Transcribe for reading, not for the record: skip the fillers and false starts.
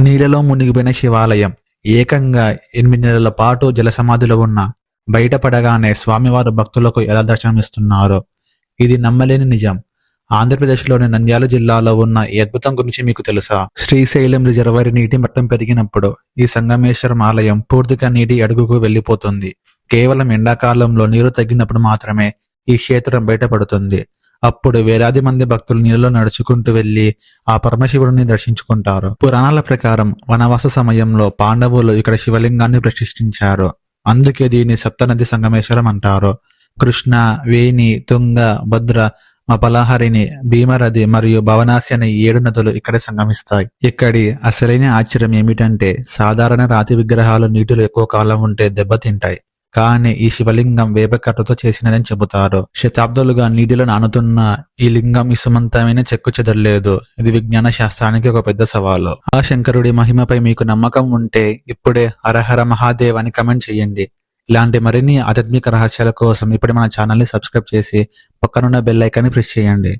నీళ్ళలో మునిగిపోయిన శివాలయం. ఏకంగా 8 నెలల పాటు జలసమాధిలో ఉన్న బయటపడగానే స్వామివారు భక్తులకు ఎలా దర్శనమిస్తున్నారో ఇది నమ్మలేని నిజం. ఆంధ్రప్రదేశ్లోని నంద్యాల జిల్లాలో ఉన్న ఈ అద్భుతం గురించి మీకు తెలుసా? శ్రీశైలం రిజర్వాయర్ నీటి మట్టం పెరిగినప్పుడు ఈ సంగమేశ్వరం ఆలయం పూర్తిగా నీటి అడుగుకు వెళ్లిపోతుంది. కేవలం ఎండాకాలంలో నీరు తగ్గినప్పుడు మాత్రమే ఈ క్షేత్రం బయటపడుతుంది. అప్పుడు వేలాది మంది భక్తులు నీళ్ళలో నడుచుకుంటూ వెళ్లి ఆ పరమశివుడిని దర్శించుకుంటారు. పురాణాల ప్రకారం వనవాస సమయంలో పాండవులు ఇక్కడ శివలింగాన్ని ప్రతిష్ఠించారు. అందుకే దీన్ని సప్తనది సంగమేశ్వరం అంటారు. కృష్ణ, వేణి, తుంగ, భద్ర, మపలహరిణి, భీమరథి మరియు భవనాసి అనే 7 నదులు ఇక్కడ సంగమిస్తాయి. ఇక్కడి అసలైన ఆశ్చర్యం ఏమిటంటే సాధారణ రాతి విగ్రహాలు నీటిలో ఎక్కువ కాలం ఉంటే దెబ్బతింటాయి. కానీ ఈ శివలింగం వేపకర్రతో చేసినదని చెబుతారు. శతాబ్దాలుగా నీటిలో నానుతున్న ఈ లింగం ఇసుమంతమైన చెక్కు చెదరలేదు. ఇది విజ్ఞాన శాస్త్రానికి ఒక పెద్ద సవాలు. ఆ శంకరుడి మహిమపై మీకు నమ్మకం ఉంటే ఇప్పుడే హరహర మహాదేవ్ అని కమెంట్ చేయండి. ఇలాంటి మరిన్ని ఆధ్యాత్మిక రహస్యాల కోసం ఇప్పుడే మన ఛానల్ని సబ్స్క్రైబ్ చేసి పక్కనున్న బెల్ ఐకాన్ని ప్రెస్ చేయండి.